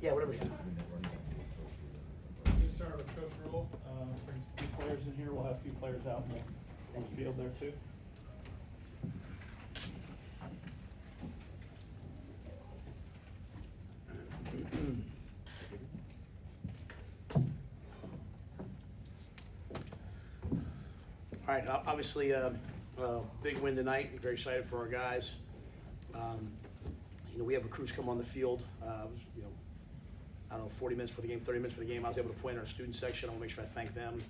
Yeah, whatever. We start with Coach Rhule. Bring a few players in here. We'll have a few players out in the field there too. All right, obviously, big win tonight. Very excited for our guys. We have recruits come on the field. I don't know, 40 minutes for the game, 30 minutes for the game. I was able to point at our student section. I want to make sure I thank them.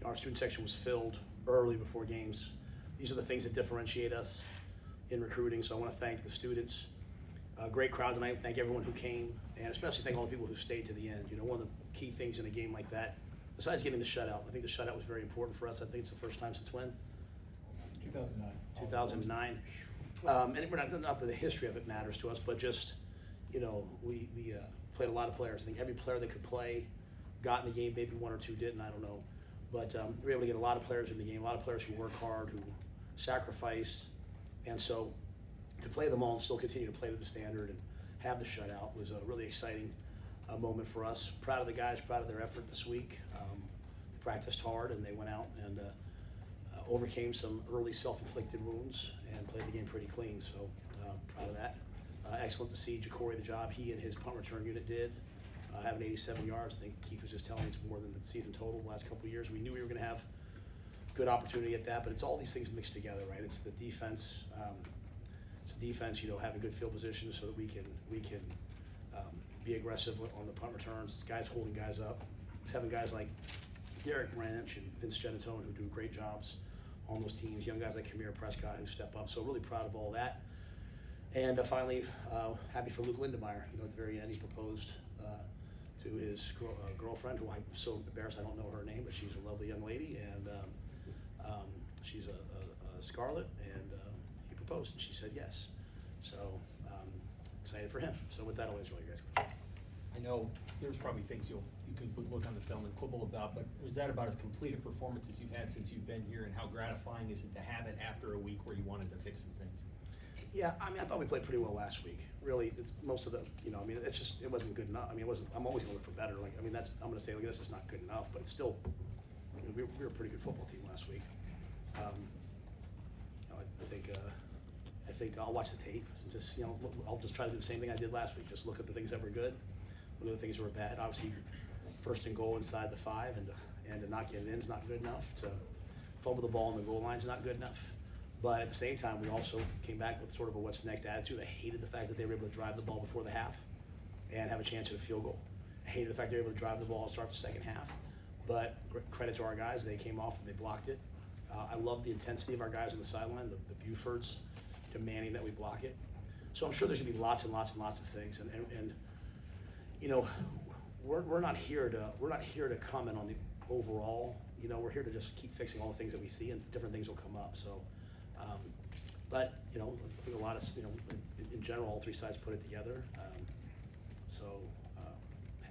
Our student section was filled early before games. These are the things that differentiate us in recruiting, so I want to thank the students. Great crowd tonight. Thank everyone who came, and especially thank all the people who stayed to the end. One of the key things in a game like that, besides getting the shutout, I think the shutout was very important for us. I think it's the first time since when? 2009. 2009. And we're not that the history of it matters to us, but just, we played a lot of players. I think every player that could play got in the game. Maybe one or two didn't, I don't know. But we were able to get a lot of players in the game, a lot of players who work hard, who sacrifice. And so to play them all and still continue to play to the standard and have the shutout was a really exciting moment for us. Proud of the guys, proud of their effort this week. They practiced hard and they went out and overcame some early self-inflicted wounds and played the game pretty clean. So proud of that. Excellent to see Jacory, the job he and his punt return unit did, having 87 yards. I think Keith was just telling me it's more than the season total the last couple of years. We knew we were going to have good opportunity at that, but it's all these things mixed together, right? It's the defense. Having good field position so that we can be aggressive on the punt returns. It's guys holding guys up. Having guys like Derek Branch and Vince Genatone who do great jobs on those teams. Young guys like Kamir Prescott who step up. So really proud of all that. And finally, happy for Luke Lindemeyer. At the very end, he proposed to his girlfriend, who I'm so embarrassed I don't know her name, but she's a lovely young lady, and she's a Scarlet, and he proposed, and she said yes. So excited for him. So with that, I'll answer all you guys' questions. I know there's probably things you could look on the film and quibble about, but was that about as complete a performance as you've had since you've been here, and how gratifying is it to have it after a week where you wanted to fix some things? Yeah, I thought we played pretty well last week. Really, it's most of the, it wasn't good enough. I'm always going to look for better. I'm going to say, look, this is not good enough, but it's still, we were a pretty good football team last week. I think I'll watch the tape and just, I'll just try to do the same thing I did last week. Just look at the things that were good, look at the things that were bad. Obviously, first and goal inside the 5 and to not get it in is not good enough. To fumble the ball on the goal line is not good enough. But at the same time, we also came back with sort of a what's next attitude. I hated the fact that they were able to drive the ball before the half and have a chance at a field goal. I hated the fact they were able to drive the ball and start the second half. But credit to our guys, they came off and they blocked it. I love the intensity of our guys on the sideline, the Bufords demanding that we block it. So I'm sure there's gonna be lots and lots and lots of things. And we're not here to comment on the overall. We're here to just keep fixing all the things that we see, and different things will come up. So. But I think a lot of in general, all three sides put it together. So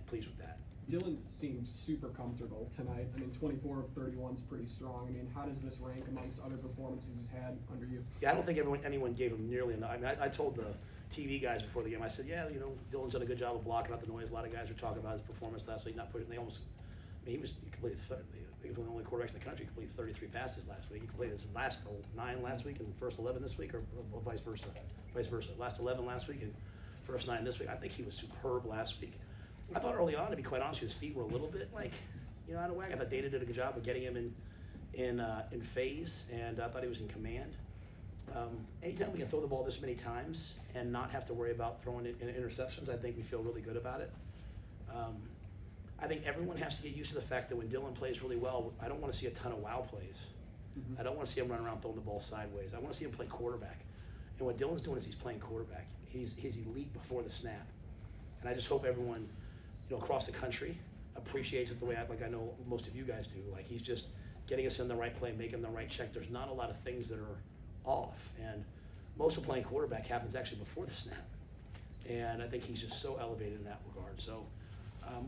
pleased with that. Dylan seemed super comfortable tonight. 24 of 31 is pretty strong. How does this rank amongst other performances he's had under you? Yeah, I don't think anyone gave him nearly enough. I told the TV guys before the game. I said, yeah, Dylan's done a good job of blocking out the noise. A lot of guys were talking about his performance last week, not pushing. They almost. He completed. He was one of the only quarterbacks in the country who completed 33 passes last week. He completed his last 9 last week and first 11 this week, or vice versa. Last 11 last week and first 9 this week. I think he was superb last week. I thought early on, to be quite honest, his feet were a little bit out of whack. I thought Dana did a good job of getting him in phase, and I thought he was in command. Anytime we can throw the ball this many times and not have to worry about throwing it in interceptions, I think we feel really good about it. I think everyone has to get used to the fact that when Dylan plays really well, I don't want to see a ton of wow plays. Mm-hmm. I don't want to see him run around throwing the ball sideways. I want to see him play quarterback. And what Dylan's doing is he's playing quarterback. He's elite before the snap. And I just hope everyone, across the country appreciates it the way I know most of you guys do. He's just getting us in the right play, making the right check. There's not a lot of things that are off. And most of playing quarterback happens actually before the snap. And I think he's just so elevated in that regard. So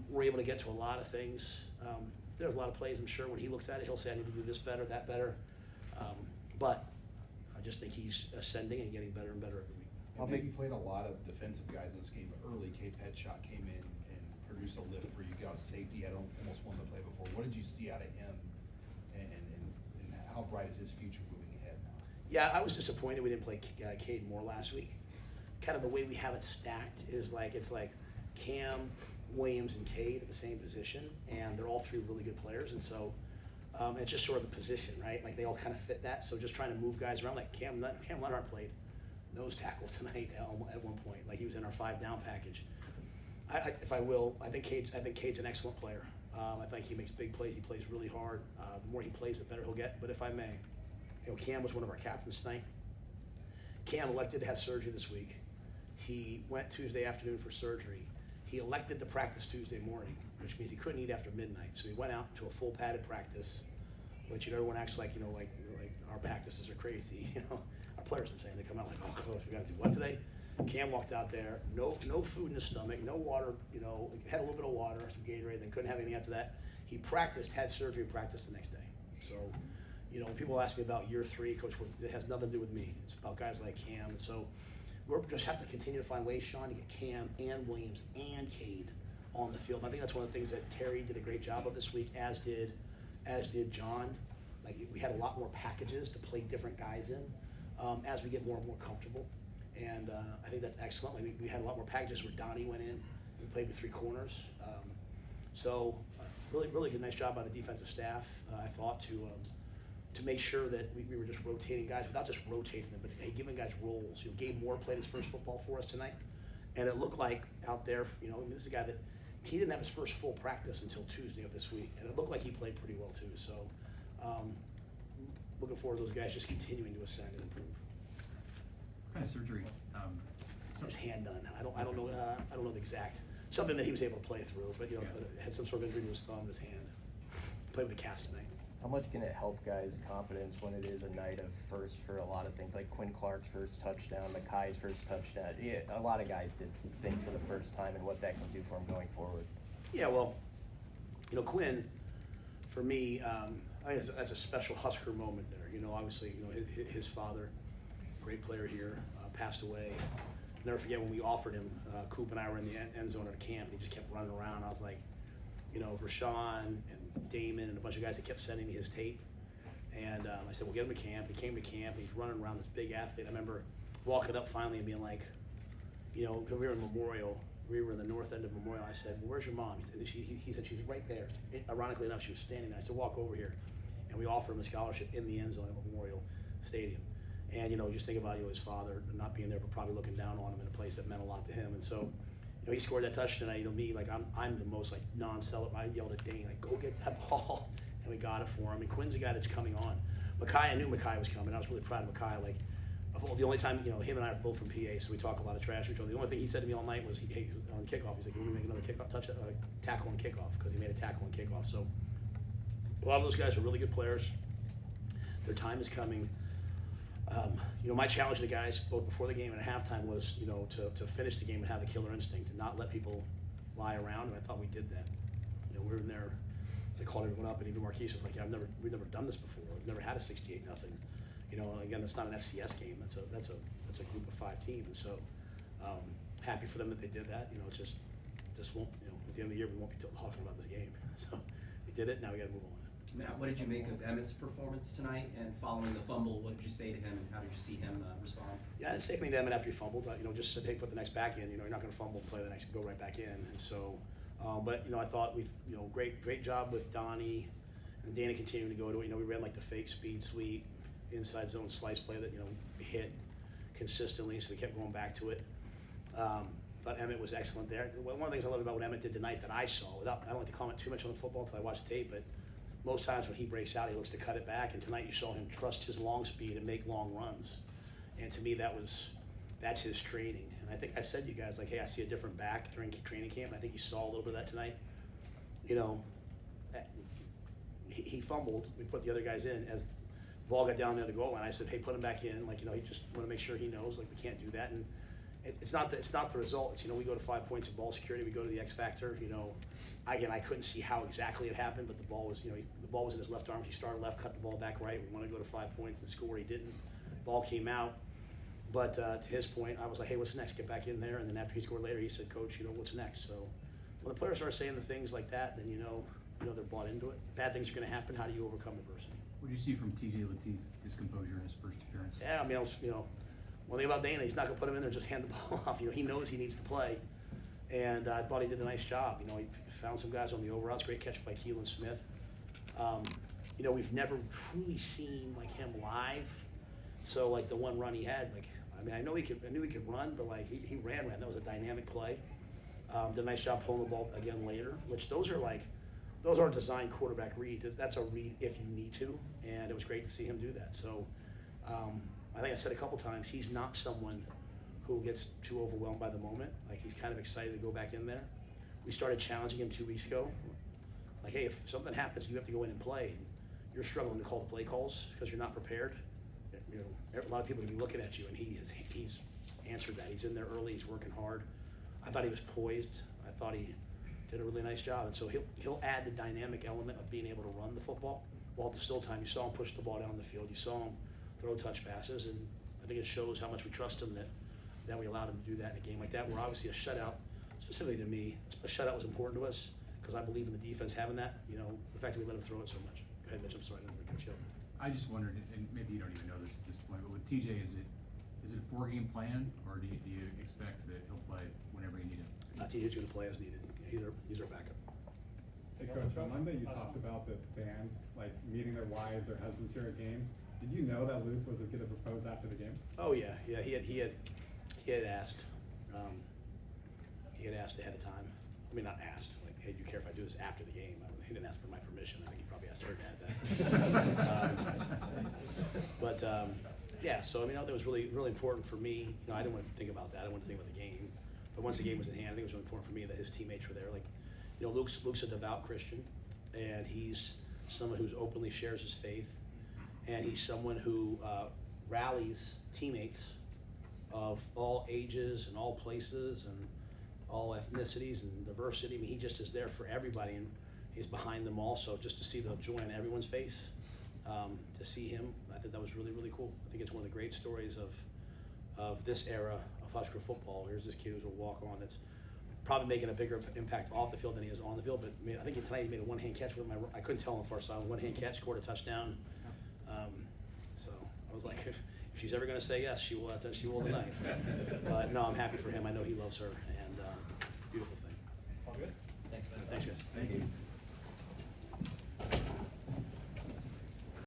we're able to get to a lot of things. There's a lot of plays, I'm sure, when he looks at it, he'll say, I need to do this better, that better. But I just think he's ascending and getting better and better every week. And maybe played a lot of defensive guys in this game, but early Cape Headshot came in and produced a lift where you got a safety. I almost won the play before. What did you see out of him, and how bright is his future moving ahead now? Yeah, I was disappointed we didn't play Cade more last week. Kind of the way we have it stacked is like it's like Cam, Williams, and Cade at the same position, and they're all three really good players, and so it's just sort of the position, right? Like they all kind of fit that. So just trying to move guys around, like Cam Leonard played nose tackle tonight at one point, like he was in our 5-down package. I think Cade's an excellent player. I think he makes big plays. He plays really hard. The more he plays, the better he'll get. But if I may, Cam was one of our captains tonight. Cam elected to have surgery this week. He went Tuesday afternoon for surgery. He elected to practice Tuesday morning, which means he couldn't eat after midnight. So he went out to a full padded practice, which everyone acts like like our practices are crazy. Our players, I'm saying, they come out like, oh coach, we got to do what today? Cam walked out there, no food in his stomach, no water. Had a little bit of water, some Gatorade, then couldn't have anything after that. He practiced, had surgery, and practiced the next day. So, when people ask me about year 3, coach, it has nothing to do with me. It's about guys like Cam, and so we'll just have to continue to find ways, Sean, to get Cam and Williams and Cade on the field. And I think that's one of the things that Terry did a great job of this week, as did John. Like we had a lot more packages to play different guys in as we get more and more comfortable. And I think that's excellent. Like we had a lot more packages where Donnie went in and played with 3 corners. Really good, nice job by the defensive staff. I thought to make sure that we were just rotating guys without just rotating them, but giving guys roles. Gabe Moore played his first football for us tonight, and it looked like out there, this is a guy that he didn't have his first full practice until Tuesday of this week, and it looked like he played pretty well too. So, looking forward to those guys just continuing to ascend and improve. What kind of surgery? His hand done. I don't know the exact. Something that he was able to play through, but had some sort of injury to his thumb and his hand. Played with a cast tonight. How much can it help guys' confidence when it is a night of first for a lot of things, like Quinn Clark's first touchdown, Makai's first touchdown? Yeah, a lot of guys did think for the first time and what that can do for him going forward. Yeah, well, Quinn, for me, I think that's a special Husker moment there. Obviously, his father, great player here, passed away. Never forget when we offered him, Coop and I were in the end zone at a camp, and he just kept running around. I was like, Rashawn and Damon and a bunch of guys that kept sending me his tape. And I said, we'll get him to camp. He came to camp, and he's running around, this big athlete. I remember walking up finally and being like, because we were in Memorial, we were in the north end of Memorial. I said, well, where's your mom? He said, she's right there. Ironically enough, she was standing there. I said, walk over here. And we offered him a scholarship in the end zone at Memorial Stadium. And, just think about, his father not being there, but probably looking down on him in a place that meant a lot to him. And so, he scored that touchdown. Me, like, I'm the most, like, non-celebrant. I yelled at Dane, like, go get that ball. And we got it for him. And Quinn's a guy that's coming on. Makai, I knew Makai was coming. I was really proud of Makai. Like, the only time, him and I are both from PA, so we talk a lot of trash to each other. The only thing he said to me all night was, hey, on kickoff, he's like, we're going to make another tackle on kickoff, because he made a tackle on kickoff. So a lot of those guys are really good players. Their time is coming. My challenge to the guys, both before the game and at halftime, was, to finish the game and have the killer instinct, and not let people lie around, and I thought we did that. We were in there, they called everyone up, and even Marquise was like, yeah, we've never done this before. We've never had a 68-0. Again, that's not an FCS game. That's a group of 5 team, and so happy for them that they did that. Just won't. At the end of the year, we won't be talking about this game. So we did it. Now we got to move on. Matt, what did you make of Emmett's performance tonight? And following the fumble, what did you say to him, and how did you see him respond? Yeah, I didn't say anything to Emmett after he fumbled. Just said, hey, put the next back in. You're not going to fumble and play the next, go right back in. And so, but I thought we've, great job with Donnie and Dana continuing to go to it. We ran like the fake speed sweep, inside zone slice play that we hit consistently, so we kept going back to it. Thought Emmett was excellent there. One of the things I loved about what Emmett did tonight that I saw, I don't like to comment too much on the football until I watch the tape, but most times when he breaks out, he looks to cut it back, and tonight you saw him trust his long speed and make long runs. And to me, that's his training. And I think I said to you guys, like, hey, I see a different back during training camp, and I think you saw a little bit of that tonight. He fumbled. We put the other guys in. As the ball got down near the goal line, I said, hey, put him back in. Like, he just want to make sure he knows, like, we can't do that. And it's not the result. It's, we go to 5 points of ball security. We go to the X factor. I couldn't see how exactly it happened, but the ball was, the ball was in his left arm. He started left, cut the ball back right. We want to go to 5 points and score. He didn't. Ball came out. But to his point, I was like, hey, what's next? Get back in there. And then after he scored later, he said, Coach, what's next? So when the players start saying the things like that, then you know they're bought into it. Bad things are going to happen. How do you overcome adversity? What do you see from TJ Latif, his composure in his first appearance? Yeah, I mean, one thing about Dana, he's not going to put him in there and just hand the ball off. He knows he needs to play. And I thought he did a nice job. He found some guys on the over routes. Great catch by Keelan Smith. We've never truly seen like him live. So like the one run he had, I knew he could run, but like he ran. That was a dynamic play. Did a nice job pulling the ball again later, which those aren't designed quarterback reads. That's a read if you need to, and it was great to see him do that. So I think I said a couple times, he's not someone who gets too overwhelmed by the moment. Like he's kind of excited to go back in there. We started challenging him 2 weeks ago. Like, hey, if something happens, you have to go in and play. And you're struggling to call the play calls because you're not prepared. A lot of people are gonna be looking at you, and he's answered that. He's in there early. He's working hard. I thought he was poised. I thought he did a really nice job, and so he'll add the dynamic element of being able to run the football. While at the still time, you saw him push the ball down the field. You saw him throw touch passes, and I think it shows how much we trust him that we allowed him to do that in a game like that, where obviously a shutout, specifically to me, a shutout was important to us because I believe in the defense having that. The fact that we let him throw it so much. Go ahead, Mitch. I'm sorry, I didn't want to cut you off. I just wondered, and maybe you don't even know this at this point, but with TJ, is it a 4-game plan, or do you expect that he'll play whenever you need him? TJ's going to play as needed. He's our backup. Hey Coach, on Monday you talked about the fans like meeting their wives or husbands here at games. Did you know that Luke was going to propose after the game? Oh yeah. He had asked. He had asked ahead of time. I mean, not asked. Like, hey, do you care if I do this after the game? He didn't ask for my permission. I think he probably asked her dad that. Yeah. So I mean, that was really important for me. I didn't want to think about that. I didn't want to think about the game. But once the game was in hand, I think it was really important for me that his teammates were there. Like, Luke's a devout Christian, and he's someone who's openly shares his faith, and he's someone who rallies teammates of all ages and all places and all ethnicities and diversity. I mean, he just is there for everybody, and he's behind them all. So just to see the joy on everyone's face, to see him, I think that was really, really cool. I think it's one of the great stories of this era of Husker football. Here's this kid who's a walk-on that's probably making a bigger impact off the field than he is on the field. But I think tonight he made a one-hand catch with him. I couldn't tell on the far side. One-hand catch, scored a touchdown. So I was like, if she's ever going to say yes, she will tonight. But no, I'm happy for him. I know he loves her, and beautiful thing. All good? Thanks, man. Thanks, guys. Thank you.